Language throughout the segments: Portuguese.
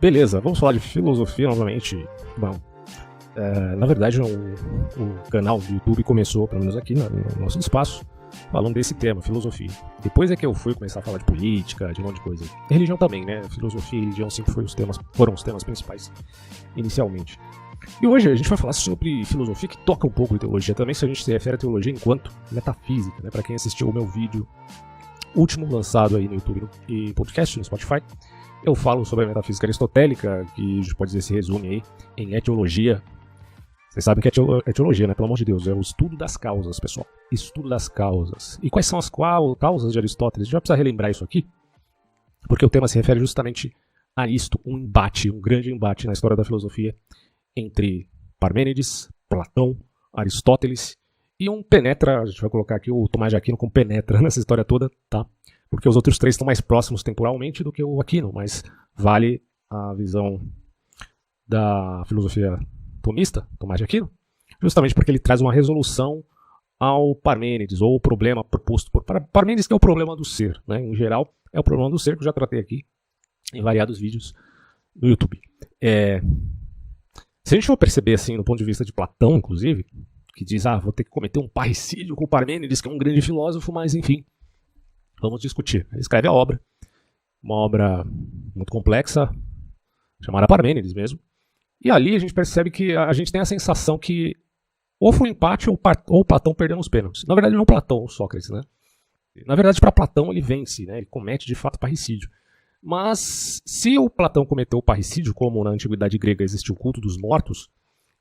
Beleza, vamos falar de filosofia novamente. Bom, na verdade o canal do YouTube começou, pelo menos aqui no nosso espaço, falando desse tema, filosofia. Depois é que eu fui começar a falar de política, de um monte de coisa. E religião também, né? Filosofia e religião sempre foram os temas principais, inicialmente. E hoje a gente vai falar sobre filosofia que toca um pouco de teologia também, se a gente se refere à teologia enquanto metafísica, né? Para quem assistiu o meu vídeo último lançado aí no YouTube e podcast no Spotify, eu falo sobre a metafísica aristotélica, que a gente pode dizer se resume aí em etiologia. Vocês sabem que é etiologia, né? Pelo amor de Deus, é o estudo das causas, pessoal. Estudo das causas. E quais são as causas de Aristóteles? A gente vai precisar relembrar isso aqui, porque o tema se refere justamente a isto, um grande embate na história da filosofia entre Parmênides, Platão, Aristóteles e um penetra, a gente vai colocar aqui o Tomás de Aquino como penetra nessa história toda, tá? Porque os outros três estão mais próximos temporalmente do que o Aquino, mas vale a visão da filosofia tomista, Tomás de Aquino, justamente porque ele traz uma resolução ao Parmênides, ou o problema proposto por Parmênides, que é o problema do ser, né? Em geral, é o problema do ser, que eu já tratei aqui em variados vídeos no YouTube. Se a gente for perceber assim, do ponto de vista de Platão, inclusive, que diz, vou ter que cometer um parricídio com Parmênides, que é um grande filósofo, mas enfim, vamos discutir. Ele escreve a obra, uma obra muito complexa, chamada Parmênides mesmo, e ali a gente percebe que a gente tem a sensação que ou foi um empate ou Platão perdeu nos pênaltis. Na verdade não Platão, o Sócrates, né? Na verdade para Platão ele vence, né? Ele comete de fato parricídio. Mas se o Platão cometeu o parricídio, como na antiguidade grega existiu o culto dos mortos,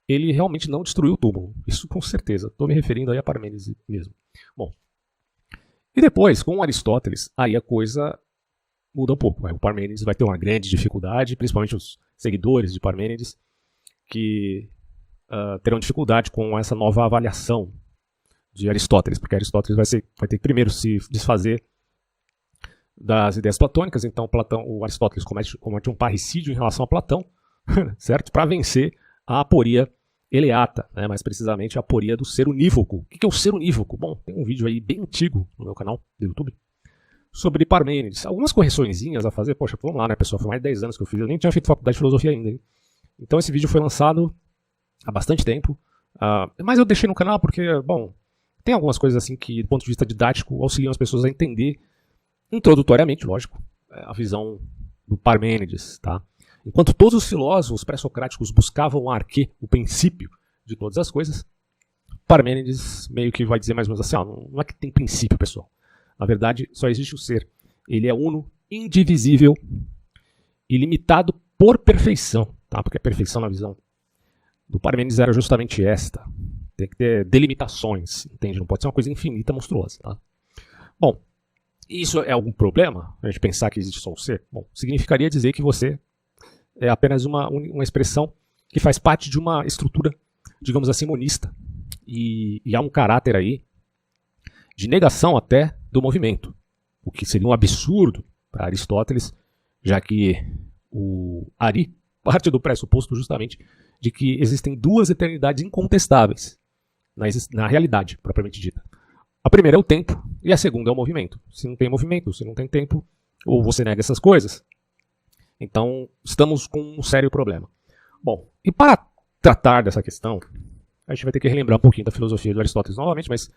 ele realmente não destruiu o túmulo. Isso com certeza. Estou me referindo aí a Parmênides mesmo. Bom, e depois, com Aristóteles, aí a coisa muda um pouco. O Parmênides vai ter uma grande dificuldade, principalmente os seguidores de Parmênides, que terão dificuldade com essa nova avaliação de Aristóteles, porque Aristóteles vai ter que primeiro se desfazer das ideias platônicas. Então o Aristóteles comete um parricídio em relação a Platão, certo? Para vencer a aporia eleata, né? Mais precisamente a aporia do ser unívoco. O que é o ser unívoco? Bom, tem um vídeo aí bem antigo no meu canal do YouTube sobre Parmênides. Algumas correçõezinhas a fazer. Poxa, vamos lá, né, pessoal? Foi mais de 10 anos que eu fiz. Eu nem tinha feito faculdade de filosofia ainda, hein? Então esse vídeo foi lançado há bastante tempo. Mas eu deixei no canal porque, bom, tem algumas coisas assim que, do ponto de vista didático, auxiliam as pessoas a entender, introdutoriamente, lógico, a visão do Parmênides, tá? Enquanto todos os filósofos pré-socráticos buscavam o arquê, o princípio de todas as coisas, Parmênides meio que vai dizer mais ou menos assim, não é que tem princípio, pessoal. Na verdade, só existe o ser. Ele é uno, indivisível, ilimitado por perfeição, tá? Porque a perfeição na visão do Parmênides era justamente esta. Tem que ter delimitações, entende? Não pode ser uma coisa infinita, monstruosa, tá? Bom, isso é algum problema? A gente pensar que existe só o ser? Bom, significaria dizer que você é apenas uma expressão que faz parte de uma estrutura, digamos assim, monista. E há um caráter aí de negação até do movimento. O que seria um absurdo para Aristóteles, já que o Ari parte do pressuposto justamente de que existem duas eternidades incontestáveis na realidade, propriamente dita. A primeira é o tempo e a segunda é o movimento. Se não tem movimento, se não tem tempo, ou você nega essas coisas, então estamos com um sério problema. Bom, e para tratar dessa questão, a gente vai ter que relembrar um pouquinho da filosofia de Aristóteles novamente, mas se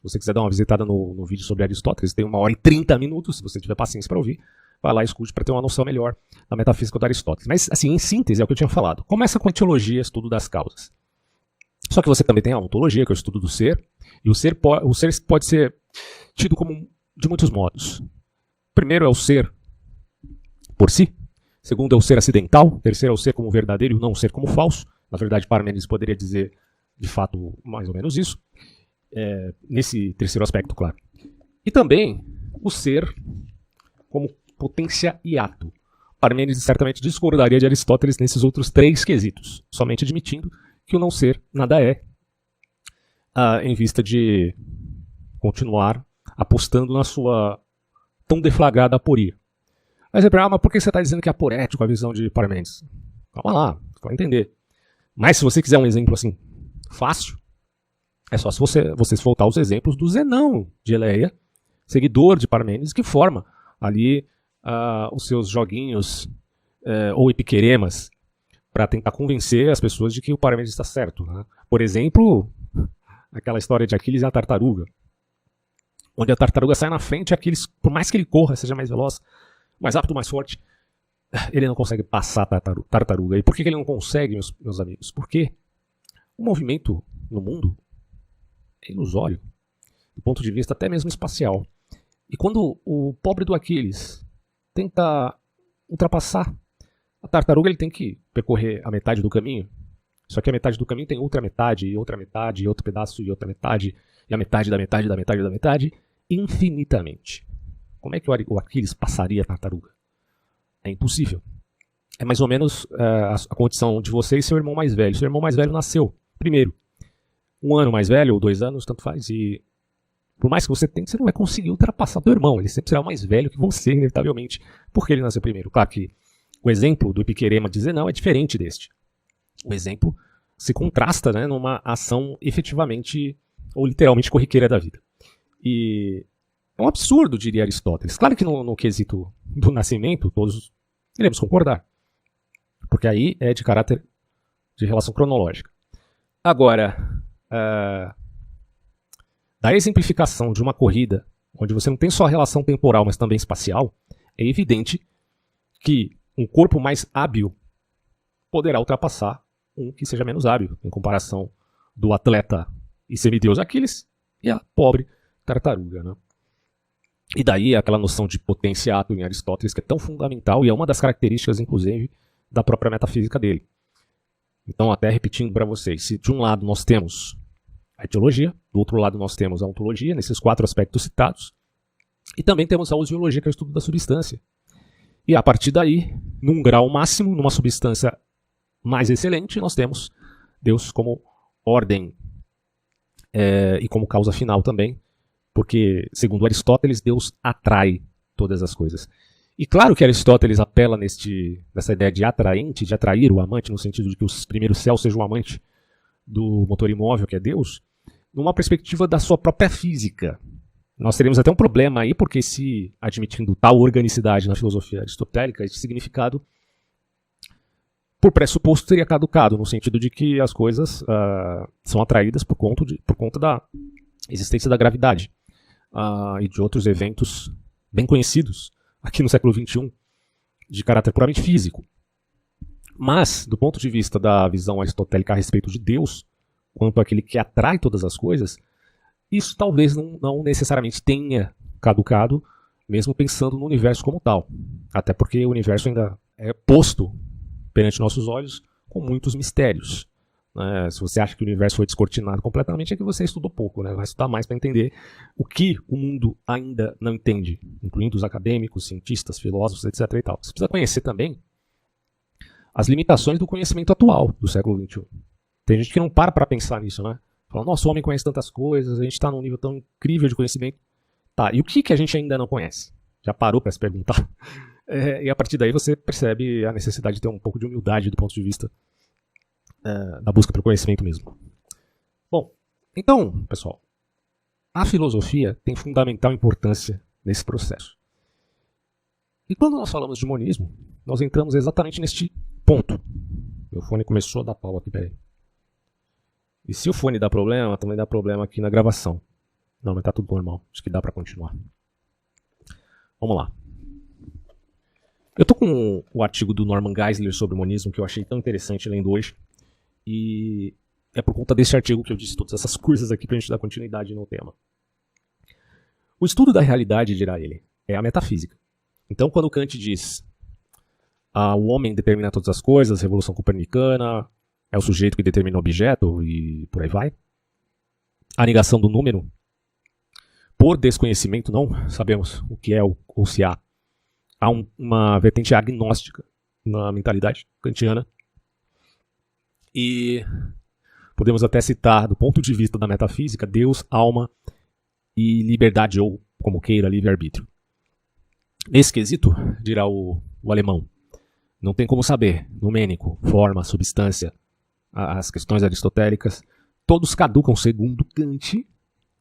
você quiser dar uma visitada no vídeo sobre Aristóteles, tem 1h30, se você tiver paciência para ouvir, vai lá e escute para ter uma noção melhor da metafísica de Aristóteles. Mas, assim, em síntese, é o que eu tinha falado. Começa com a etiologia, estudo das causas. Só que você também tem a ontologia, que é o estudo do ser, e o ser pode ser tido como de muitos modos. Primeiro é o ser por si, segundo é o ser acidental, terceiro é o ser como verdadeiro e o não ser como falso. Na verdade, Parmênides poderia dizer, de fato, mais ou menos isso, nesse terceiro aspecto, claro. E também o ser como potência e ato. Parmênides certamente discordaria de Aristóteles nesses outros três quesitos, somente admitindo que o não ser nada é, em vista de continuar apostando na sua tão deflagrada aporia. Mas por que você está dizendo que é aporético a visão de Parmênides? Calma lá, você vai entender. Mas se você quiser um exemplo assim, fácil, é só se você voltar aos exemplos do Zenão de Eleia, seguidor de Parmênides, que forma ali os seus joguinhos ou epiqueremas para tentar convencer as pessoas de que o Parmênides está certo. Né? Por exemplo, aquela história de Aquiles e a tartaruga, onde a tartaruga sai na frente, Aquiles, por mais que ele corra, seja mais veloz, mais rápido, mais forte, ele não consegue passar a tartaruga. E por que ele não consegue, meus amigos? Porque o movimento no mundo é ilusório, do ponto de vista até mesmo espacial. E quando o pobre do Aquiles tenta ultrapassar a tartaruga, ele tem que percorrer a metade do caminho. Só que a metade do caminho tem outra metade, e outra metade, e outro pedaço, e outra metade, e a metade da metade da metade da metade, infinitamente. Como é que o Aquiles passaria a tartaruga? É impossível. É mais ou menos a condição de você e seu irmão mais velho. Seu irmão mais velho nasceu primeiro. 1 ano mais velho, ou 2 anos, tanto faz. E por mais que você tente, você não vai conseguir ultrapassar o teu irmão. Ele sempre será mais velho que você, inevitavelmente, porque ele nasceu primeiro. Claro que o exemplo do epiquerema dizer não é diferente deste. O exemplo se contrasta, né, numa ação efetivamente ou literalmente corriqueira da vida. E é um absurdo, diria Aristóteles. Claro que no quesito do nascimento, todos iremos concordar. Porque aí é de caráter de relação cronológica. Agora, da exemplificação de uma corrida, onde você não tem só a relação temporal, mas também espacial, é evidente que um corpo mais hábil poderá ultrapassar um que seja menos hábil, em comparação do atleta e semideus Aquiles e a pobre tartaruga. Né? E daí aquela noção de potência ato em Aristóteles, que é tão fundamental e é uma das características, inclusive, da própria metafísica dele. Então, até repetindo para vocês, se de um lado nós temos a etiologia, do outro lado nós temos a ontologia, nesses 4 aspectos citados, e também temos a osiologia, que é o estudo da substância. E a partir daí, num grau máximo, numa substância mais excelente, nós temos Deus como ordem e como causa final também, porque, segundo Aristóteles, Deus atrai todas as coisas. E claro que Aristóteles apela nessa ideia de atraente, de atrair o amante, no sentido de que os primeiros céus sejam o amante do motor imóvel, que é Deus, numa perspectiva da sua própria física. Nós teremos até um problema aí, porque se admitindo tal organicidade na filosofia aristotélica, esse significado, por pressuposto, teria caducado, no sentido de que as coisas são atraídas por conta da existência da gravidade e de outros eventos bem conhecidos aqui no século XXI, de caráter puramente físico. Mas, do ponto de vista da visão aristotélica a respeito de Deus, quanto àquele que atrai todas as coisas, isso talvez não necessariamente tenha caducado, mesmo pensando no universo como tal. Até porque o universo ainda é posto perante nossos olhos com muitos mistérios. Né? Se você acha que o universo foi descortinado completamente, é que você estudou pouco, né? Vai estudar mais para entender o que o mundo ainda não entende, incluindo os acadêmicos, cientistas, filósofos, etc. e tal. Você precisa conhecer também as limitações do conhecimento atual do século XXI. Tem gente que não para pensar nisso, né? Fala, nossa, o homem conhece tantas coisas, a gente está num nível tão incrível de conhecimento. Tá, e o que a gente ainda não conhece? Já parou para se perguntar? E a partir daí você percebe a necessidade de ter um pouco de humildade do ponto de vista da busca pelo conhecimento mesmo. Bom, então, pessoal, a filosofia tem fundamental importância nesse processo. E quando nós falamos de monismo, nós entramos exatamente neste ponto. Meu fone começou a dar pau aqui, peraí. E se o fone dá problema, também dá problema aqui na gravação. Não, mas tá tudo normal. Acho que dá para continuar. Vamos lá. Eu tô com o artigo do Norman Geisler sobre o monismo, que eu achei tão interessante lendo hoje. E é por conta desse artigo que eu disse todas essas coisas aqui pra gente dar continuidade no tema. O estudo da realidade, dirá ele, é a metafísica. Então, quando Kant diz o homem determina todas as coisas, Revolução Copernicana, é o sujeito que determina o objeto e por aí vai, a negação do número, por desconhecimento não sabemos o que é ou se há uma vertente agnóstica na mentalidade kantiana. E podemos até citar, do ponto de vista da metafísica, Deus, alma e liberdade, ou como queira, livre-arbítrio. Nesse quesito, dirá o alemão, não tem como saber, numênico, forma, substância, as questões aristotélicas, todos caducam segundo Kant, ele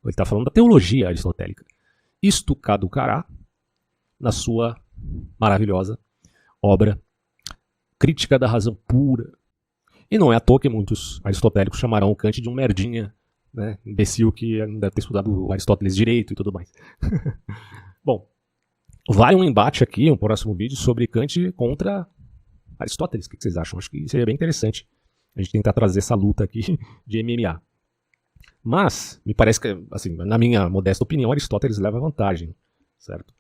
está falando da teologia aristotélica. Isto caducará na sua maravilhosa obra crítica da razão pura. E não é à toa que muitos aristotélicos chamarão Kant de um merdinha, né, imbecil que não deve ter estudado o Aristóteles direito e tudo mais. Bom, vai um embate aqui, um próximo vídeo, sobre Kant contra Aristóteles. O que vocês acham? Acho que seria bem interessante a gente tentar trazer essa luta aqui de MMA. Mas, me parece que, assim, na minha modesta opinião, Aristóteles leva vantagem, certo?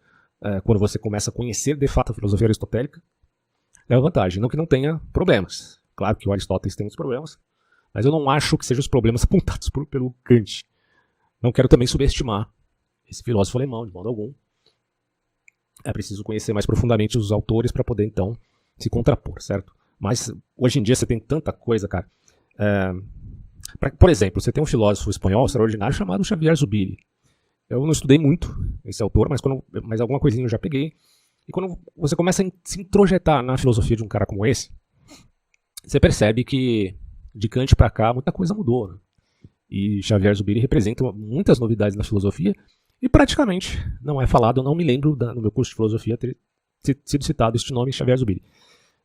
Quando você começa a conhecer de fato a filosofia aristotélica, leva vantagem. Não que não tenha problemas. Claro que o Aristóteles tem muitos problemas, mas eu não acho que sejam os problemas apontados pelo Kant. Não quero também subestimar esse filósofo alemão, de modo algum. É preciso conhecer mais profundamente os autores para poder, então, se contrapor, certo? Mas, hoje em dia, você tem tanta coisa, cara. Por exemplo, você tem um filósofo espanhol extraordinário chamado Xavier Zubiri. Eu não estudei muito esse autor, mas alguma coisinha eu já peguei. E quando você começa a se introjetar na filosofia de um cara como esse, você percebe que de Kant para cá muita coisa mudou, né? E Xavier Zubiri representa muitas novidades na filosofia e praticamente não é falado, eu não me lembro no meu curso de filosofia ter sido citado este nome, Xavier Zubiri.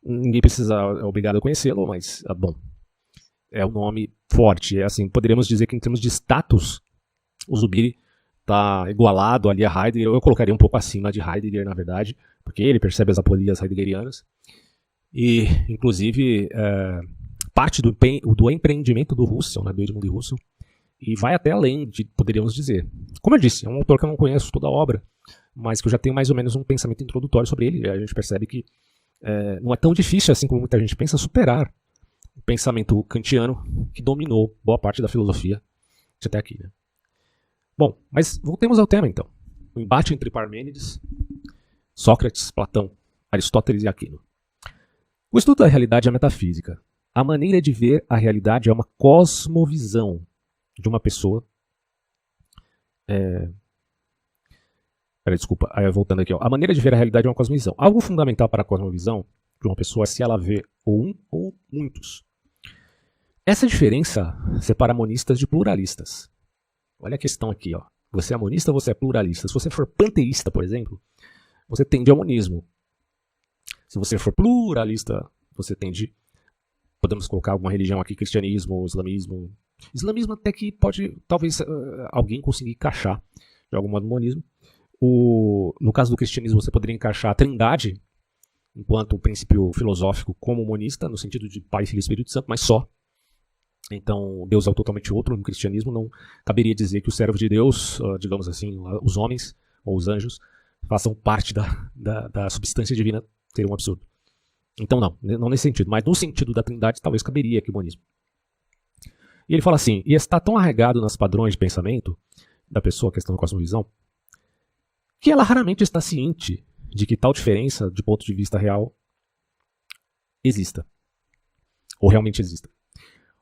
Ninguém é obrigado a conhecê-lo, mas, bom, é um nome forte. Assim, poderíamos dizer que em termos de status, o Zubiri está igualado ali a Heidegger. Eu colocaria um pouco acima de Heidegger, na verdade, porque ele percebe as apolias heideggerianas. E, inclusive, parte do empreendimento do Husserl, né, do Edmund Husserl, e vai até além, poderíamos dizer. Como eu disse, é um autor que eu não conheço toda a obra, mas que eu já tenho mais ou menos um pensamento introdutório sobre ele. E a gente percebe que não é tão difícil, assim como muita gente pensa, superar o pensamento kantiano que dominou boa parte da filosofia até aqui, né? Bom, mas voltemos ao tema, então. O embate entre Parmênides, Sócrates, Platão, Aristóteles e Aquino. O estudo da realidade é metafísica. A maneira de ver a realidade é uma cosmovisão de uma pessoa. Desculpa, voltando aqui. A maneira de ver a realidade é uma cosmovisão. Algo fundamental para a cosmovisão de uma pessoa é se ela vê ou um ou muitos. Essa diferença separa monistas de pluralistas. Olha a questão aqui, ó. Você é monista ou você é pluralista? Se você for panteísta, por exemplo, você tende ao monismo. Se você for pluralista, você tende... Podemos colocar alguma religião aqui, cristianismo, islamismo. Islamismo até que pode, talvez, alguém conseguir encaixar de algum modo no monismo. No caso do cristianismo, você poderia encaixar a trindade enquanto um princípio filosófico como monista, no sentido de Pai, Filho e Espírito Santo, mas só. Então, Deus é totalmente outro. No cristianismo, não caberia dizer que o servo de Deus, digamos assim, os homens ou os anjos, façam parte da substância divina. Seria um absurdo. Então, não nesse sentido. Mas no sentido da trindade, talvez caberia aqui o monismo. E ele fala assim, e está tão arraigado nos padrões de pensamento da pessoa, a questão da cosmovisão, que ela raramente está ciente de que tal diferença, de ponto de vista real, exista. Ou realmente exista.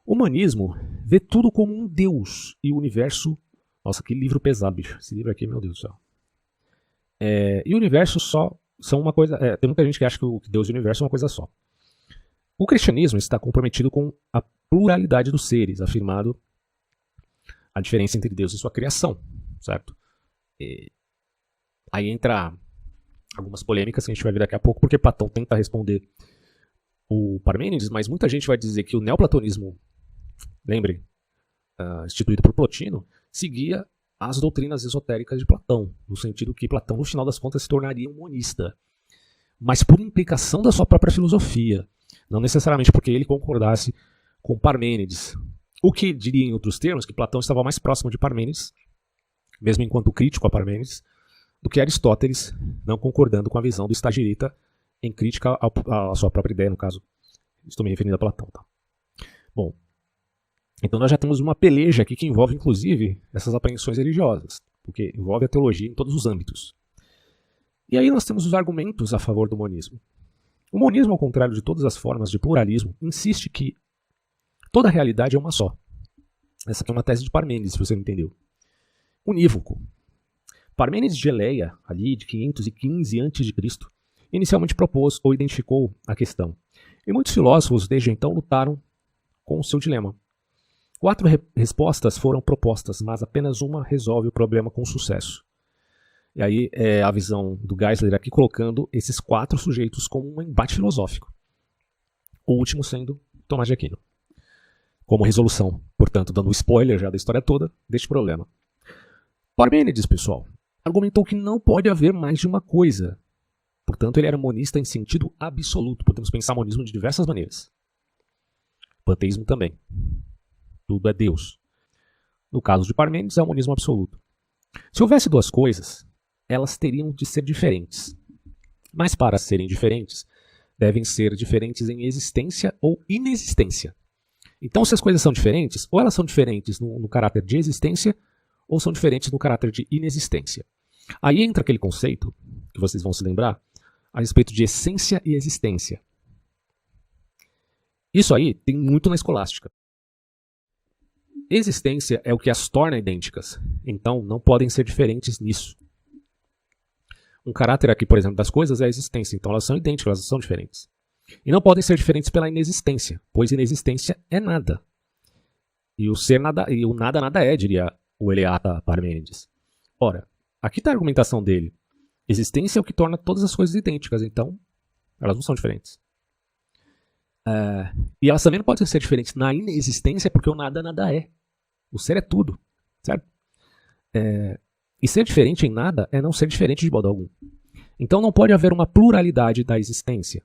O humanismo vê tudo como um Deus e o universo... Nossa, que livro pesado, bicho. Esse livro aqui, meu Deus do céu. E o universo só são uma coisa... tem muita gente que acha que Deus e o universo são uma coisa só. O cristianismo está comprometido com a pluralidade dos seres, afirmado a diferença entre Deus e sua criação, certo? Aí entra algumas polêmicas que a gente vai ver daqui a pouco, porque Platão tenta responder o Parmênides, mas muita gente vai dizer que o neoplatonismo, lembrem, instituído por Plotino, seguia as doutrinas esotéricas de Platão, no sentido que Platão, no final das contas, se tornaria um monista, mas por implicação da sua própria filosofia, não necessariamente porque ele concordasse com Parmênides. O que diria, em outros termos, que Platão estava mais próximo de Parmênides, mesmo enquanto crítico a Parmênides, do que Aristóteles, não concordando com a visão do Estagirita em crítica à sua própria ideia, no caso. Estou me referindo a Platão. Tá? Bom, então nós já temos uma peleja aqui que envolve, inclusive, essas apreensões religiosas, porque envolve a teologia em todos os âmbitos. E aí nós temos os argumentos a favor do monismo. O monismo, ao contrário de todas as formas de pluralismo, insiste que toda a realidade é uma só. Essa aqui é uma tese de Parmênides, se você não entendeu. Unívoco. Parmênides de Eleia, ali de 515 a.C., inicialmente propôs ou identificou a questão. E muitos filósofos desde então lutaram com o seu dilema. 4 respostas foram propostas, mas apenas uma resolve o problema com sucesso. E aí é a visão do Geisler aqui colocando esses 4 sujeitos como um embate filosófico. o último sendo Tomás de Aquino. Como resolução, portanto, dando spoiler já da história toda deste problema. Parmênides, pessoal, argumentou que não pode haver mais de uma coisa. Portanto, ele era monista em sentido absoluto. Podemos pensar monismo de diversas maneiras. Panteísmo também. Tudo é Deus. No caso de Parmênides, é o monismo absoluto. Se houvesse duas coisas, elas teriam de ser diferentes. Mas para serem diferentes, devem ser diferentes em existência ou inexistência. Então, se as coisas são diferentes, ou elas são diferentes no caráter de existência, ou são diferentes no caráter de inexistência. Aí entra aquele conceito, que vocês vão se lembrar, a respeito de essência e existência. Isso aí tem muito na escolástica. Existência é o que as torna idênticas, então não podem ser diferentes nisso. Um caráter aqui, por exemplo, das coisas é a existência, então elas são idênticas, elas não são diferentes. E não podem ser diferentes pela inexistência, pois inexistência é nada. E o ser nada, e o nada nada é, diria o Eleata Parmênides. Ora, aqui está a argumentação dele. Existência é o que torna todas as coisas idênticas, então elas não são diferentes. E elas também não podem ser diferentes na inexistência, porque o nada nada é. O ser é tudo, certo? E ser diferente em nada é não ser diferente de modo algum. Então não pode haver uma pluralidade da existência,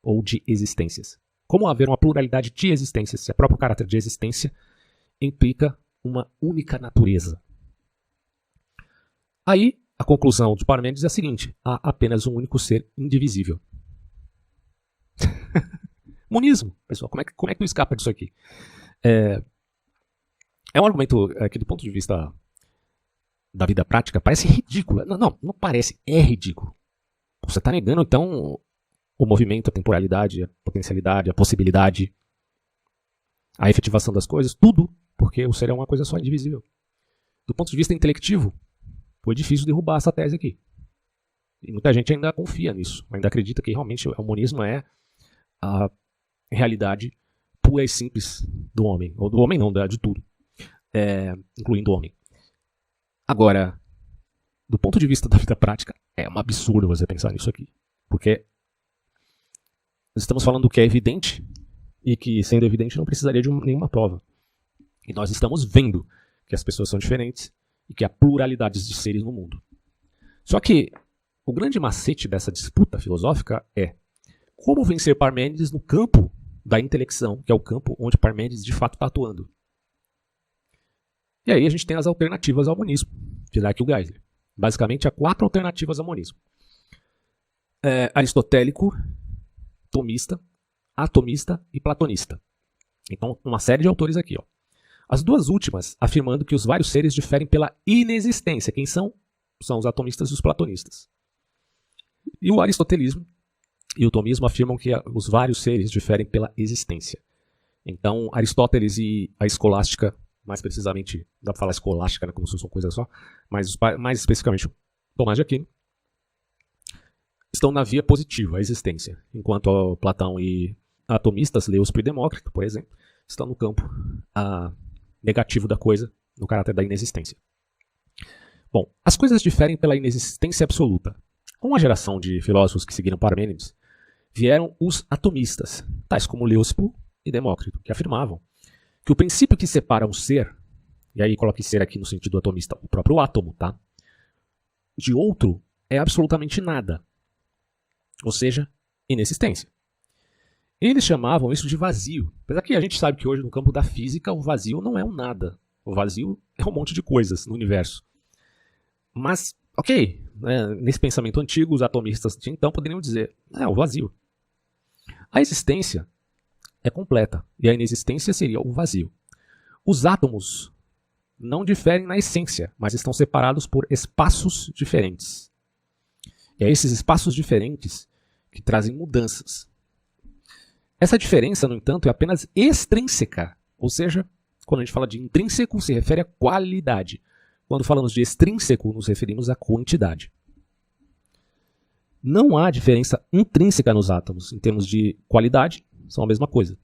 ou de existências. Como haver uma pluralidade de existências, se o próprio caráter de existência implica uma única natureza? Aí, a conclusão de Parmênides é a seguinte: há apenas um único ser indivisível. Monismo, pessoal, como é que não escapa disso aqui? É um argumento que, do ponto de vista da vida prática, parece ridículo. Não parece, é ridículo. Você está negando, então, o movimento, a temporalidade, a potencialidade, a possibilidade, a efetivação das coisas, tudo, porque o ser é uma coisa só, indivisível. Do ponto de vista intelectivo, foi difícil derrubar essa tese aqui. E muita gente ainda confia nisso, ainda acredita que realmente o monismo é a realidade pura e simples do homem. Ou do homem não, de tudo. Incluindo o homem. Agora, do ponto de vista da vida prática, é um absurdo você pensar nisso aqui. Porque nós estamos falando do que é evidente, e que, sendo evidente, não precisaria de nenhuma prova. E nós estamos vendo que as pessoas são diferentes e que há pluralidades de seres no mundo. Só que o grande macete dessa disputa filosófica é como vencer Parmênides no campo da intelecção, que é o campo onde Parmênides de fato está atuando. E aí a gente tem as alternativas ao monismo, de Lacan e Geisler. Basicamente, há 4 alternativas ao monismo. Aristotélico, tomista, atomista e platonista. Então, uma série de autores aqui. Ó. As duas últimas afirmando que os vários seres diferem pela inexistência. Quem são? São os atomistas e os platonistas. E o aristotelismo e o tomismo afirmam que os vários seres diferem pela existência. Então, Aristóteles e a escolástica, mais precisamente, dá para falar escolástica, né, como se fosse uma coisa só, mas mais especificamente Tomás de Aquino, estão na via positiva, a existência, enquanto Platão e atomistas, Leucipo e Demócrito, por exemplo, estão no campo negativo da coisa, no caráter da inexistência. Bom, as coisas diferem pela inexistência absoluta. Com a geração de filósofos que seguiram Parmênides, vieram os atomistas, tais como Leucipo e Demócrito, que afirmavam que o princípio que separa um ser, e aí coloque ser aqui no sentido atomista, o próprio átomo, tá? De outro é absolutamente nada. Ou seja, inexistência. Eles chamavam isso de vazio. Apesar que a gente sabe que hoje no campo da física o vazio não é um nada. O vazio é um monte de coisas no universo. Mas, ok, né, nesse pensamento antigo, os atomistas de então poderiam dizer, o vazio. A existência é completa e a inexistência seria o vazio. Os átomos não diferem na essência, mas estão separados por espaços diferentes. E é esses espaços diferentes que trazem mudanças. Essa diferença, no entanto, é apenas extrínseca, ou seja, quando a gente fala de intrínseco, se refere à qualidade. Quando falamos de extrínseco, nos referimos à quantidade. Não há diferença intrínseca nos átomos, em termos de qualidade, são a mesma coisa.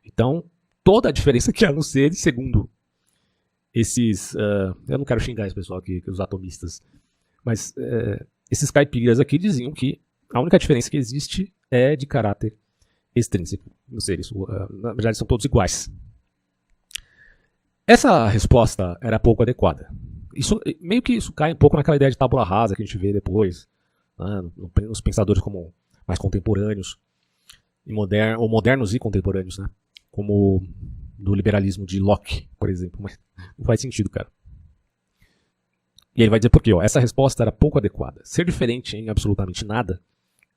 Então, toda a diferença que há nos seres, segundo esses... eu não quero xingar esse pessoal aqui, os atomistas, mas esses caipiras aqui diziam que a única diferença que existe é de caráter extrínseco no ser. Isso, na verdade, são todos iguais. Essa resposta era pouco adequada. Meio que isso cai um pouco naquela ideia de tábula rasa que a gente vê depois, né, nos pensadores como mais contemporâneos, ou modernos e contemporâneos, né, como do liberalismo de Locke, por exemplo. Mas não faz sentido, cara. E ele vai dizer por quê? Essa resposta era pouco adequada. Ser diferente em absolutamente nada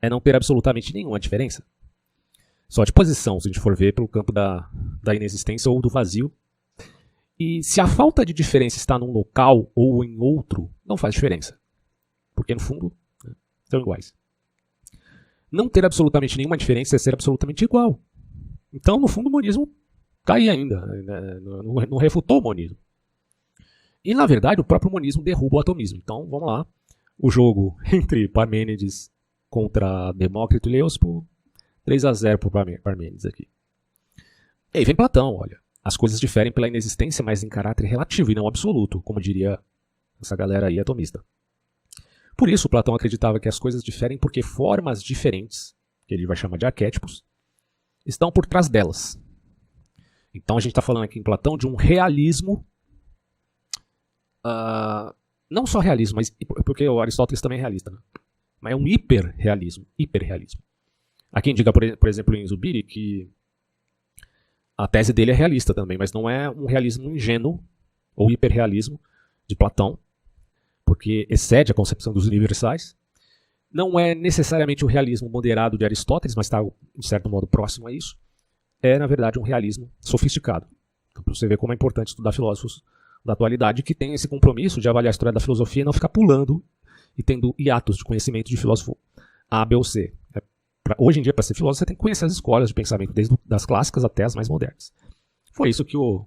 é não ter absolutamente nenhuma diferença. Só de posição, se a gente for ver pelo campo da inexistência ou do vazio. E se a falta de diferença está num local ou em outro, não faz diferença. Porque, no fundo, são iguais. Não ter absolutamente nenhuma diferença é ser absolutamente igual. Então, no fundo, o monismo está aí ainda. Não refutou o monismo. E, na verdade, o próprio monismo derruba o atomismo. Então, vamos lá. O jogo entre Parmênides contra Demócrito e Leôspo, 3-0 para Parmênides aqui. E aí vem Platão, olha. As coisas diferem pela inexistência, mas em caráter relativo e não absoluto, como diria essa galera aí atomista. Por isso, Platão acreditava que as coisas diferem porque formas diferentes, que ele vai chamar de arquétipos, estão por trás delas. Então a gente está falando aqui em Platão de um realismo, não só realismo, mas porque o Aristóteles também é realista, né? Mas é um hiperrealismo. Há quem diga, por exemplo, em Zubiri, que a tese dele é realista também, mas não é um realismo ingênuo ou hiperrealismo de Platão, porque excede a concepção dos universais. Não é necessariamente o realismo moderado de Aristóteles, mas está, de certo modo, próximo a isso. É, na verdade, um realismo sofisticado. Então, para você ver como é importante estudar filósofos da atualidade que têm esse compromisso de avaliar a história da filosofia e não ficar pulando e tendo hiatos de conhecimento de filósofo A, B ou C. Hoje em dia, para ser filósofo, você tem que conhecer as escolas de pensamento, desde das clássicas até as mais modernas. Foi isso que o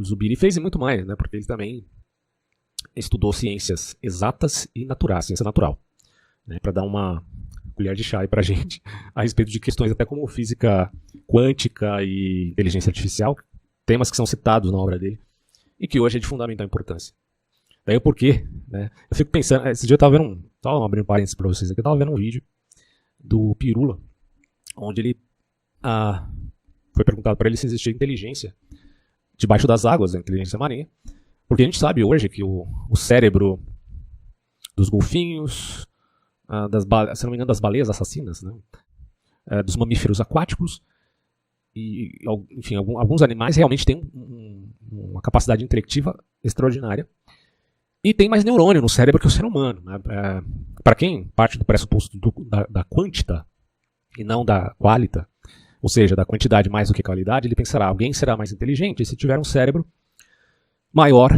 Zubiri fez e muito mais, né? Porque ele também estudou ciências exatas e naturais, ciência natural, né? Para dar uma colher de chá aí para a gente a respeito de questões até como física quântica e inteligência artificial, temas que são citados na obra dele e que hoje é de fundamental importância. Daí o porquê, né? Eu fico pensando, esse dia eu estava vendo só abrindo parênteses para vocês aqui, eu estava vendo um vídeo do Pirula, onde ele foi perguntado para ele se existia inteligência debaixo das águas, a inteligência marinha, porque a gente sabe hoje que o cérebro dos golfinhos, se não me engano das baleias assassinas, né, dos mamíferos aquáticos, e enfim, alguns animais realmente têm uma capacidade intelectiva extraordinária, e tem mais neurônio no cérebro que o ser humano. Né? Para quem parte do pressuposto da quantita e não da qualita, ou seja, da quantidade mais do que qualidade, ele pensará, alguém será mais inteligente se tiver um cérebro maior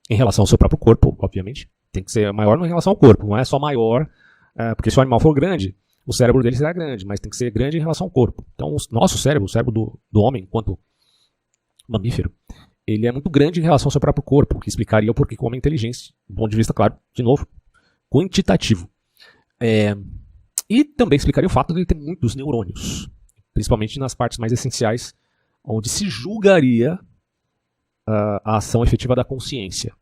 em relação ao seu próprio corpo, obviamente. Tem que ser maior em relação ao corpo, não é só maior, porque se o animal for grande, o cérebro dele será grande, mas tem que ser grande em relação ao corpo. Então, o nosso cérebro, o cérebro do homem, enquanto mamífero, ele é muito grande em relação ao seu próprio corpo, o que explicaria o porquê como é inteligência, do ponto de vista, claro, de novo, quantitativo. E também explicaria o fato de ele ter muitos neurônios, principalmente nas partes mais essenciais, onde se julgaria a ação efetiva da consciência.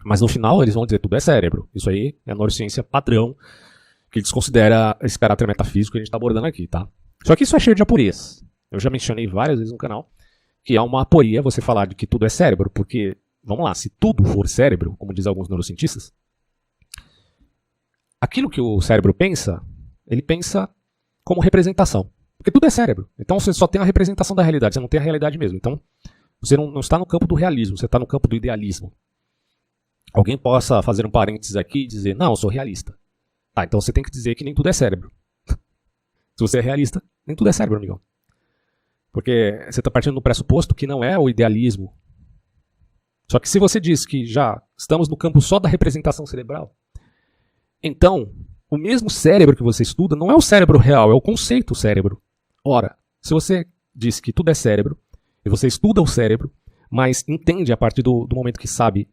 Mas no final eles vão dizer que tudo é cérebro. Isso aí é a neurociência padrão, que desconsidera esse caráter metafísico que a gente está abordando aqui, tá? Só que isso é cheio de aporias. Eu já mencionei várias vezes no canal que é uma aporia você falar de que tudo é cérebro, porque, vamos lá, se tudo for cérebro, como dizem alguns neurocientistas, aquilo que o cérebro pensa, ele pensa como representação. Porque tudo é cérebro. Então você só tem a representação da realidade, você não tem a realidade mesmo. Então você não está no campo do realismo, você está no campo do idealismo. Alguém possa fazer um parênteses aqui e dizer, não, eu sou realista. Tá, então você tem que dizer que nem tudo é cérebro. Se você é realista, nem tudo é cérebro, amigão. Porque você está partindo do pressuposto que não é o idealismo. Só que se você diz que já estamos no campo só da representação cerebral, então o mesmo cérebro que você estuda não é o cérebro real, é o conceito cérebro. Ora, se você diz que tudo é cérebro, e você estuda o cérebro, mas entende a partir do momento que sabe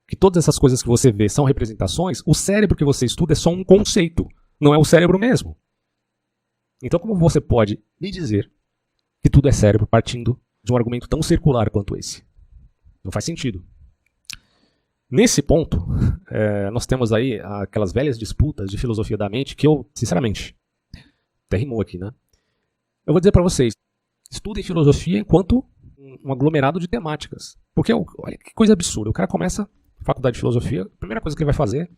que todas essas coisas que você vê são representações, o cérebro que você estuda é só um conceito, não é o cérebro mesmo. Então como você pode me dizer que tudo é cérebro partindo de um argumento tão circular quanto esse? Não faz sentido. Nesse ponto, nós temos aí aquelas velhas disputas de filosofia da mente que eu, sinceramente, até rimou aqui, né? Eu vou dizer para vocês, estudem filosofia enquanto um aglomerado de temáticas. Porque, olha que coisa absurda, o cara começa a faculdade de filosofia, a primeira coisa que ele vai fazer,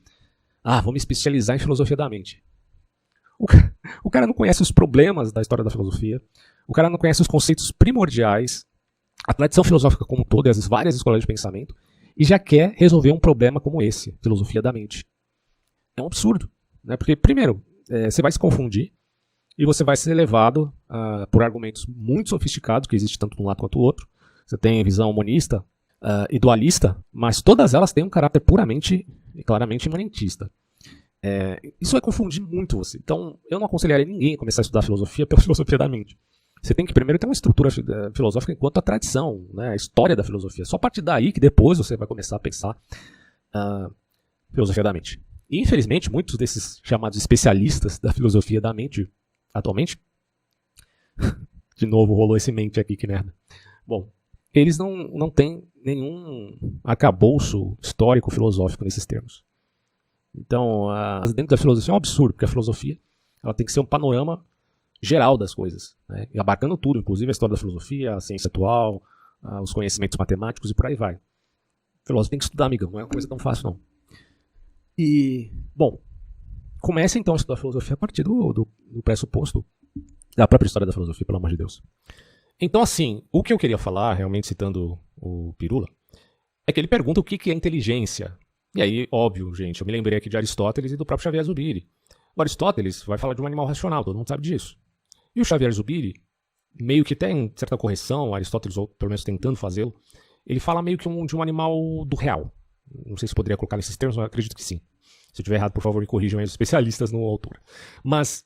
vou me especializar em filosofia da mente. O cara não conhece os problemas da história da filosofia, o cara não conhece os conceitos primordiais, a tradição filosófica como um todo, e as várias escolas de pensamento, e já quer resolver um problema como esse, filosofia da mente. É um absurdo, né? Porque, primeiro, você vai se confundir e você vai ser levado por argumentos muito sofisticados, que existem tanto de um lado quanto do outro. Você tem visão monista e dualista, mas todas elas têm um caráter puramente e claramente imanentista. Isso vai confundir muito você. Então, eu não aconselharia ninguém a começar a estudar filosofia pela filosofia da mente. Você tem que primeiro ter uma estrutura filosófica enquanto a tradição, né, a história da filosofia. Só a partir daí que depois você vai começar a pensar filosofia da mente. E, infelizmente, muitos desses chamados especialistas da filosofia da mente, atualmente, de novo rolou esse mente aqui, que merda. Bom, eles não têm nenhum arcabouço histórico filosófico nesses termos. Então, dentro da filosofia é um absurdo, porque a filosofia ela tem que ser um panorama geral das coisas, né? E abarcando tudo, inclusive a história da filosofia, a ciência atual, os conhecimentos matemáticos e por aí vai. O filósofo tem que estudar, amigão, não é uma coisa tão fácil, não. E, bom, comece então a estudar filosofia a partir do pressuposto da própria história da filosofia, pelo amor de Deus. Então, assim, o que eu queria falar, realmente citando o Pirula, é que ele pergunta o que é inteligência. E aí, óbvio, gente, eu me lembrei aqui de Aristóteles e do próprio Xavier Zubiri. O Aristóteles vai falar de um animal racional, todo mundo sabe disso. E o Xavier Zubiri, meio que tem certa correção, Aristóteles, ou pelo menos tentando fazê-lo, ele fala meio que de um animal do real. Não sei se poderia colocar nesses termos, mas eu acredito que sim. Se eu estiver errado, por favor, me corrijam aí os especialistas no autor. Mas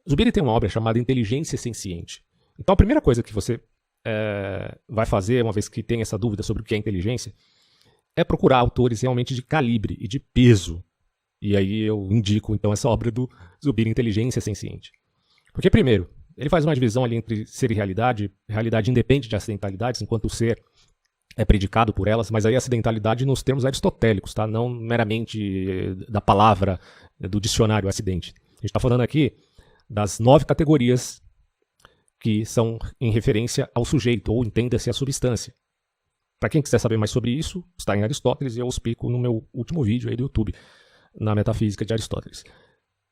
Zubiri tem uma obra chamada Inteligência Senciente. Então a primeira coisa que você vai fazer, uma vez que tem essa dúvida sobre o que é inteligência, é procurar autores realmente de calibre e de peso. E aí eu indico então essa obra do Zubiri, Inteligência Senciente. Porque primeiro, ele faz uma divisão ali entre ser e realidade. Realidade independe de acidentalidades, enquanto o ser é predicado por elas, mas aí a acidentalidade nos termos aristotélicos, tá? Não meramente da palavra do dicionário acidente. A gente está falando aqui das 9 categorias que são em referência ao sujeito, ou entenda-se a substância. Para quem quiser saber mais sobre isso, está em Aristóteles e eu explico no meu último vídeo aí do YouTube, na Metafísica de Aristóteles.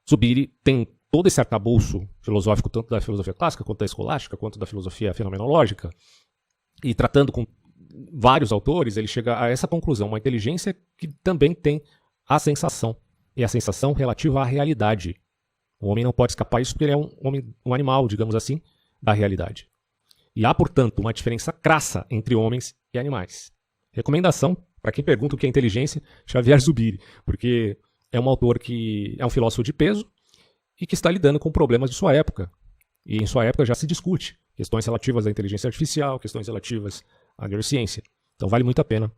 Zubiri tem todo esse arcabouço filosófico, tanto da filosofia clássica, quanto da escolástica, quanto da filosofia fenomenológica, e tratando com vários autores, ele chega a essa conclusão, uma inteligência que também tem a sensação, e a sensação relativa à realidade. O homem não pode escapar disso porque ele é um animal, digamos assim, da realidade. E há, portanto, uma diferença crassa entre homens e animais. Recomendação, para quem pergunta o que é inteligência, Xavier Zubiri, porque é um autor que é um filósofo de peso e que está lidando com problemas de sua época. E em sua época já se discute questões relativas à inteligência artificial, questões relativas à neurociência. Então vale muito a pena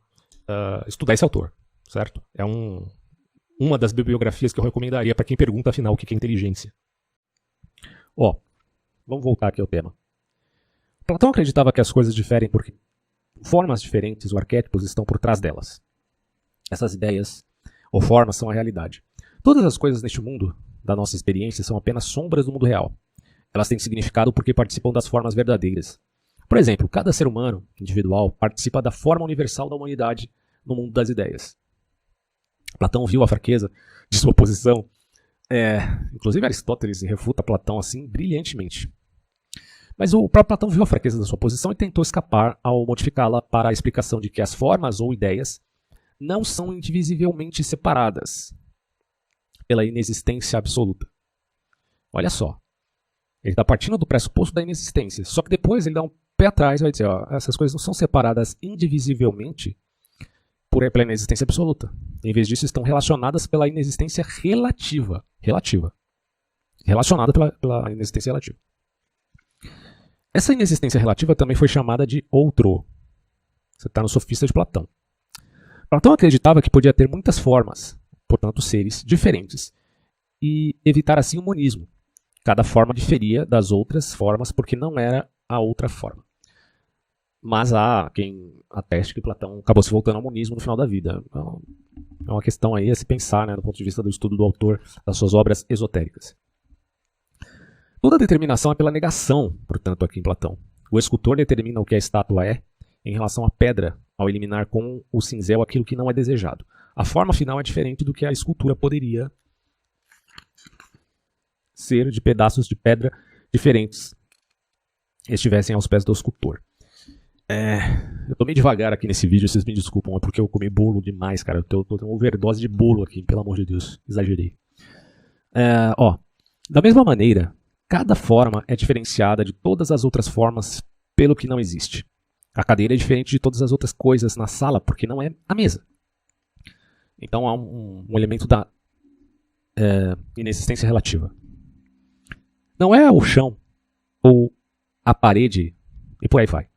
estudar esse autor, certo? É uma das bibliografias que eu recomendaria para quem pergunta, afinal, o que é inteligência. Vamos voltar aqui ao tema. Platão acreditava que as coisas diferem porque formas diferentes ou arquétipos estão por trás delas. Essas ideias ou formas são a realidade. Todas as coisas neste mundo, da nossa experiência, são apenas sombras do mundo real. Elas têm significado porque participam das formas verdadeiras. Por exemplo, cada ser humano, individual, participa da forma universal da humanidade no mundo das ideias. Platão viu a fraqueza de sua posição. Inclusive Aristóteles refuta Platão assim brilhantemente. Mas o próprio Platão viu a fraqueza da sua posição e tentou escapar ao modificá-la para a explicação de que as formas ou ideias não são indivisivelmente separadas pela inexistência absoluta. Olha só. Ele está partindo do pressuposto da inexistência. Só que depois ele dá um pé atrás e vai dizer, essas coisas não são separadas indivisivelmente pela inexistência absoluta. Em vez disso, estão relacionadas pela inexistência relativa. Relacionada pela inexistência relativa. Essa inexistência relativa também foi chamada de outro. Você está no Sofista de Platão. Platão acreditava que podia ter muitas formas, portanto seres diferentes, e evitar assim o monismo. Cada forma diferia das outras formas porque não era a outra forma. Mas há quem ateste que Platão acabou se voltando ao monismo no final da vida. Então, é uma questão aí a se pensar, né, do ponto de vista do estudo do autor das suas obras esotéricas. Toda determinação é pela negação, portanto, aqui em Platão. O escultor determina o que a estátua é em relação à pedra, ao eliminar com o cinzel aquilo que não é desejado. A forma final é diferente do que a escultura poderia ser de pedaços de pedra diferentes estivessem aos pés do escultor. Eu tô meio devagar aqui nesse vídeo, vocês me desculpam, é porque eu comi bolo demais, cara. Eu tô tendo uma overdose de bolo aqui, pelo amor de Deus, exagerei. Da mesma maneira, cada forma é diferenciada de todas as outras formas pelo que não existe. A cadeira é diferente de todas as outras coisas na sala, porque não é a mesa. Então há um elemento da inexistência relativa. Não é o chão ou a parede e por aí vai.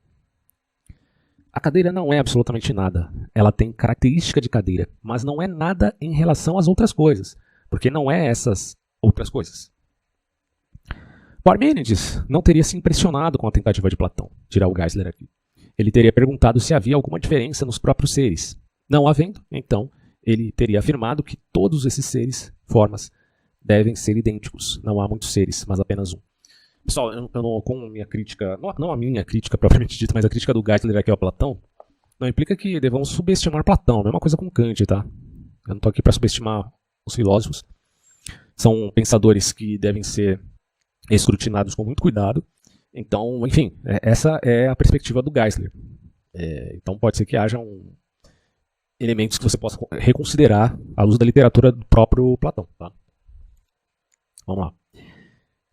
A cadeira não é absolutamente nada. Ela tem característica de cadeira, mas não é nada em relação às outras coisas, porque não é essas outras coisas. Parmênides não teria se impressionado com a tentativa de Platão, tirar o Geisler aqui. Ele teria perguntado se havia alguma diferença nos próprios seres. Não havendo, então, ele teria afirmado que todos esses seres, formas, devem ser idênticos. Não há muitos seres, mas apenas um. Pessoal, eu não, com a minha crítica, não a minha crítica propriamente dita, mas a crítica do Geisler aqui ao Platão, não implica que devamos subestimar Platão. A mesma coisa com Kant, tá? Eu não estou aqui para subestimar os filósofos. São pensadores que devem ser escrutinados com muito cuidado. Então, enfim, essa é a perspectiva do Geisler. Então pode ser que hajam elementos que você possa reconsiderar à luz da literatura do próprio Platão. Tá? Vamos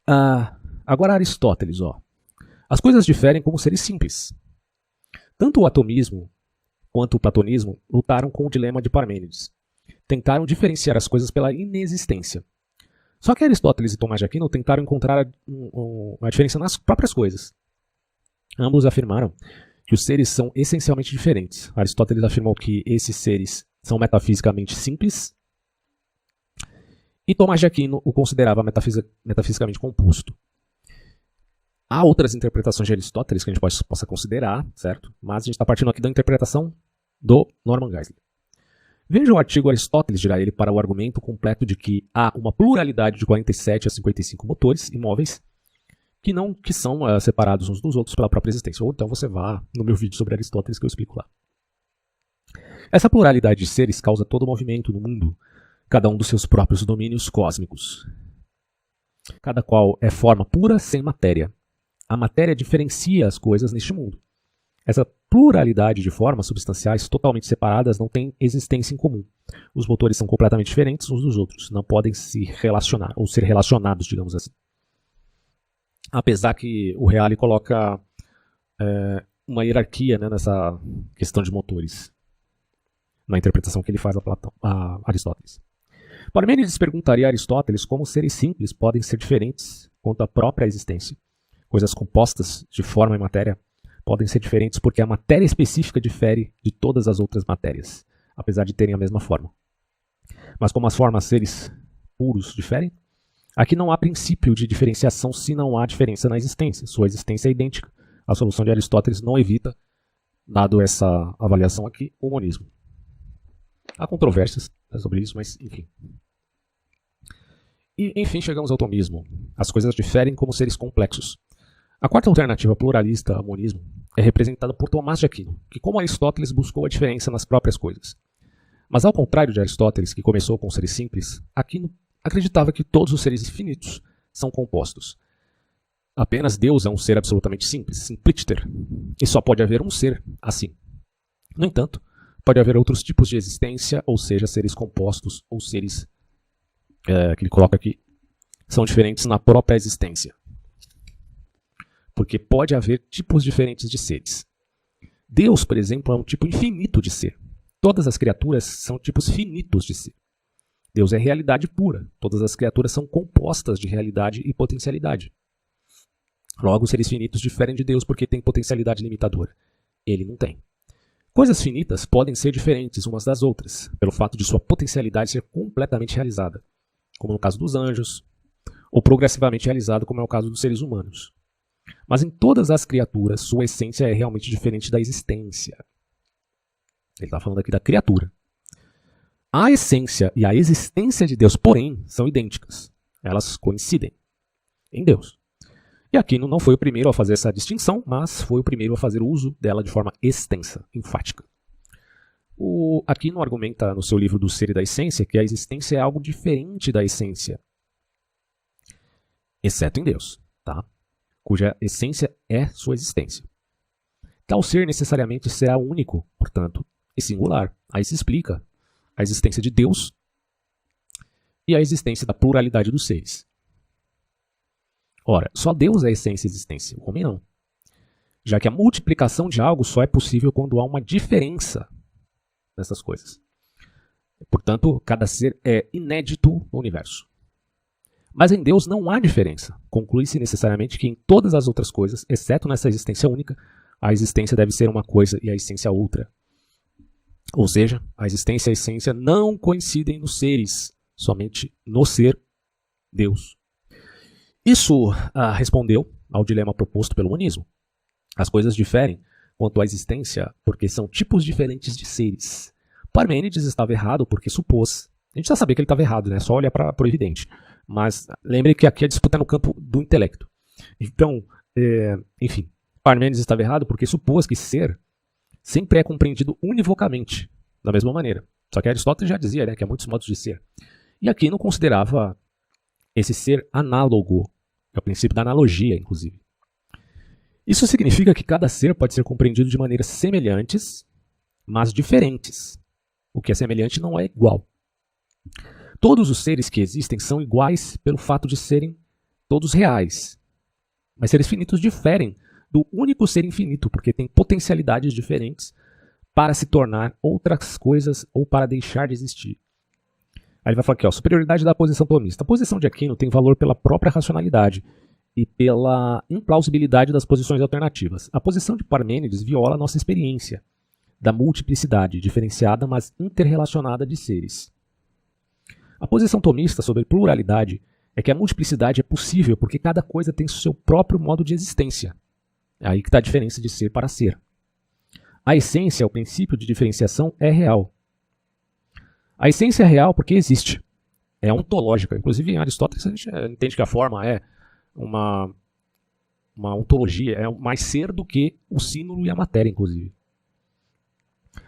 lá. Agora Aristóteles. As coisas diferem como seres simples. Tanto o atomismo quanto o platonismo lutaram com o dilema de Parmênides. Tentaram diferenciar as coisas pela inexistência. Só que Aristóteles e Tomás de Aquino tentaram encontrar uma diferença nas próprias coisas. Ambos afirmaram que os seres são essencialmente diferentes. Aristóteles afirmou que esses seres são metafisicamente simples e Tomás de Aquino o considerava metafisicamente composto. Há outras interpretações de Aristóteles que a gente possa considerar, certo? Mas a gente está partindo aqui da interpretação do Norman Geisler. Veja o artigo Aristóteles, dirá ele, para o argumento completo de que há uma pluralidade de 47 a 55 motores imóveis que são separados uns dos outros pela própria existência. Ou então você vá no meu vídeo sobre Aristóteles que eu explico lá. Essa pluralidade de seres causa todo o movimento no mundo, cada um dos seus próprios domínios cósmicos. Cada qual é forma pura sem matéria. A matéria diferencia as coisas neste mundo. Essa pluralidade de formas substanciais totalmente separadas não tem existência em comum. Os motores são completamente diferentes uns dos outros, não podem se relacionar, ou ser relacionados, digamos assim. Apesar que o Reale coloca uma hierarquia, né, nessa questão de motores, na interpretação que ele faz a Aristóteles. Parmênides perguntaria a Aristóteles como seres simples podem ser diferentes quanto à própria existência. Coisas compostas de forma e matéria podem ser diferentes porque a matéria específica difere de todas as outras matérias, apesar de terem a mesma forma. Mas como as formas seres puros diferem, aqui não há princípio de diferenciação se não há diferença na existência. Sua existência é idêntica. A solução de Aristóteles não evita, dado essa avaliação aqui, o monismo. Há controvérsias sobre isso, mas enfim. E enfim chegamos ao tomismo. As coisas diferem como seres complexos. A quarta alternativa pluralista ao monismo é representada por Tomás de Aquino, que como Aristóteles buscou a diferença nas próprias coisas. Mas ao contrário de Aristóteles, que começou com seres simples, Aquino acreditava que todos os seres infinitos são compostos. Apenas Deus é um ser absolutamente simples, simplícter, e só pode haver um ser assim. No entanto, pode haver outros tipos de existência, ou seja, seres compostos, ou seres que ele coloca aqui, são diferentes na própria existência. Porque pode haver tipos diferentes de seres. Deus, por exemplo, é um tipo infinito de ser. Todas as criaturas são tipos finitos de ser. Deus é realidade pura. Todas as criaturas são compostas de realidade e potencialidade. Logo, os seres finitos diferem de Deus porque têm potencialidade limitadora. Ele não tem. Coisas finitas podem ser diferentes umas das outras, pelo fato de sua potencialidade ser completamente realizada, como no caso dos anjos, ou progressivamente realizado, como é o caso dos seres humanos. Mas em todas as criaturas, sua essência é realmente diferente da existência. Ele está falando aqui da criatura. A essência e a existência de Deus, porém, são idênticas. Elas coincidem em Deus. E Aquino não foi o primeiro a fazer essa distinção, mas foi o primeiro a fazer uso dela de forma extensa, enfática. O Aquino argumenta no seu livro do Ser e da Essência que a existência é algo diferente da essência, exceto em Deus, tá? Cuja essência é sua existência. Tal ser necessariamente será único, portanto, e singular. Aí se explica a existência de Deus e a existência da pluralidade dos seres. Ora, só Deus é a essência e existência, o homem não. Já que a multiplicação de algo só é possível quando há uma diferença nessas coisas. Portanto, cada ser é inédito no universo. Mas em Deus não há diferença. Conclui-se necessariamente que em todas as outras coisas, exceto nessa existência única, a existência deve ser uma coisa e a essência outra. Ou seja, a existência e a essência não coincidem nos seres, somente no ser Deus. Isso respondeu ao dilema proposto pelo monismo. As coisas diferem quanto à existência porque são tipos diferentes de seres. Parmênides estava errado porque supôs. A gente já sabia que ele estava errado, né? Só olhar para o evidente. Mas lembre que aqui a disputa é no campo do intelecto. Então, enfim, Parmênides estava errado porque supôs que ser sempre é compreendido univocamente, da mesma maneira. Só que Aristóteles já dizia, né, que há muitos modos de ser. E aqui não considerava esse ser análogo. É o princípio da analogia, inclusive. Isso significa que cada ser pode ser compreendido de maneiras semelhantes, mas diferentes. O que é semelhante não é igual. Todos os seres que existem são iguais pelo fato de serem todos reais. Mas seres finitos diferem do único ser infinito, porque têm potencialidades diferentes para se tornar outras coisas ou para deixar de existir. Aí ele vai falar aqui, ó, superioridade da posição tomista. A posição de Aquino tem valor pela própria racionalidade e pela implausibilidade das posições alternativas. A posição de Parmênides viola nossa experiência da multiplicidade, diferenciada, mas interrelacionada de seres. A posição tomista sobre pluralidade é que a multiplicidade é possível porque cada coisa tem seu próprio modo de existência. É aí que está a diferença de ser para ser. A essência, o princípio de diferenciação, é real. A essência é real porque existe. É ontológica. Inclusive, em Aristóteles, a gente entende que a forma é uma ontologia, é mais ser do que o símbolo e a matéria, inclusive.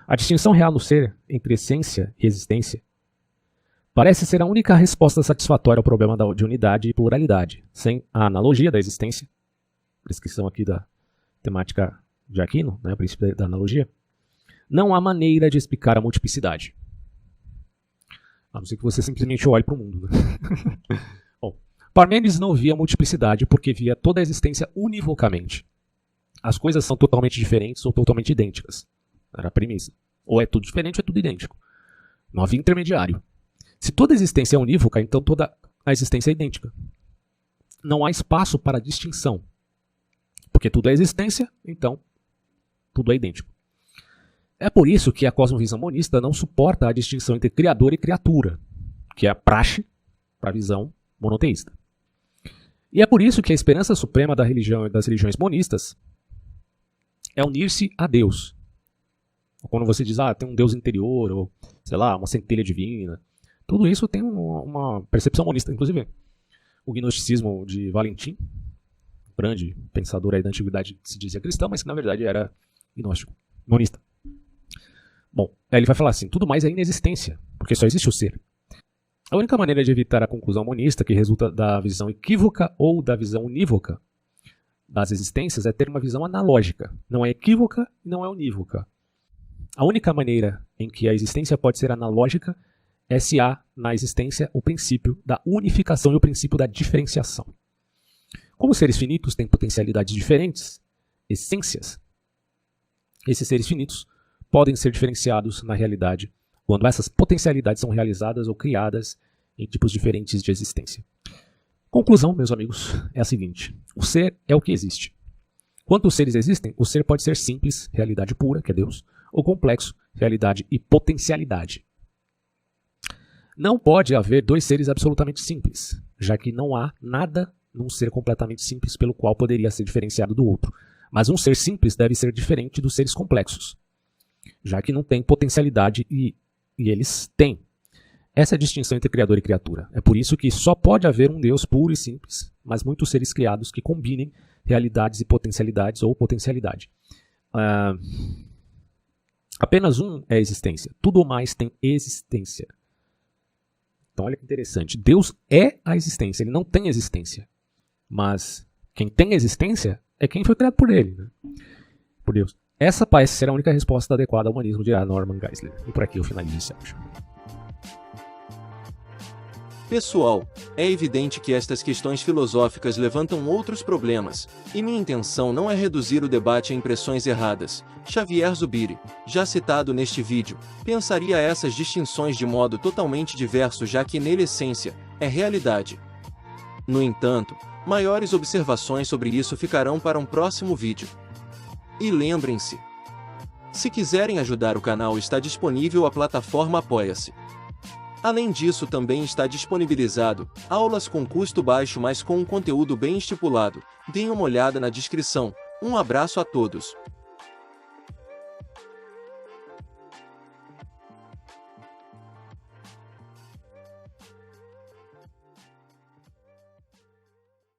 A distinção real no ser entre essência e existência parece ser a única resposta satisfatória ao problema de unidade e pluralidade. Sem a analogia da existência, descrição aqui da temática de Aquino, né, o princípio da analogia, não há maneira de explicar a multiplicidade. A não ser que você simplesmente olhe para o mundo. Né? Bom, Parmênides não via multiplicidade porque via toda a existência univocamente. As coisas são totalmente diferentes ou totalmente idênticas. Era a premissa. Ou é tudo diferente ou é tudo idêntico. Não havia intermediário. Se toda existência é unívoca, então toda a existência é idêntica. Não há espaço para distinção. Porque tudo é existência, então tudo é idêntico. É por isso que a cosmovisão monista não suporta a distinção entre criador e criatura, que é a praxe para a visão monoteísta. E é por isso que a esperança suprema da religião e das religiões monistas é unir-se a Deus. Quando você diz, tem um Deus interior, ou, sei lá, uma centelha divina, tudo isso tem uma percepção monista. Inclusive, o gnosticismo de Valentim, grande pensador aí da antiguidade, se dizia cristão, mas que na verdade era gnóstico, monista. Bom, ele vai falar assim, tudo mais é inexistência, porque só existe o ser. A única maneira de evitar a conclusão monista, que resulta da visão equívoca ou da visão unívoca das existências, é ter uma visão analógica. Não é equívoca e não é unívoca. A única maneira em que a existência pode ser analógica é se há na existência o princípio da unificação e o princípio da diferenciação. Como seres finitos têm potencialidades diferentes, essências, esses seres finitos podem ser diferenciados na realidade quando essas potencialidades são realizadas ou criadas em tipos diferentes de existência. Conclusão, meus amigos, é a seguinte: o ser é o que existe. Quantos seres existem, o ser pode ser simples, realidade pura, que é Deus, ou complexo, realidade e potencialidade. Não pode haver dois seres absolutamente simples, já que não há nada num ser completamente simples pelo qual poderia ser diferenciado do outro. Mas um ser simples deve ser diferente dos seres complexos, já que não tem potencialidade e eles têm. Essa é a distinção entre criador e criatura. É por isso que só pode haver um Deus puro e simples, mas muitos seres criados que combinem realidades e potencialidades ou potencialidade. Apenas um é existência. Tudo mais tem existência. Então olha que interessante. Deus é a existência, ele não tem existência. Mas quem tem existência é quem foi criado por ele, né? Por Deus. Essa parece ser a única resposta adequada ao humanismo, dirá Norman Geisler. E por aqui eu finalizo esse áudio. Pessoal, é evidente que estas questões filosóficas levantam outros problemas, e minha intenção não é reduzir o debate a impressões erradas. Xavier Zubiri, já citado neste vídeo, pensaria essas distinções de modo totalmente diverso, já que nele essência é realidade. No entanto, maiores observações sobre isso ficarão para um próximo vídeo. E lembrem-se, se quiserem ajudar o canal, está disponível a plataforma Apoia-se. Além disso, também está disponibilizado aulas com custo baixo, mas com um conteúdo bem estipulado. Deem uma olhada na descrição. Um abraço a todos.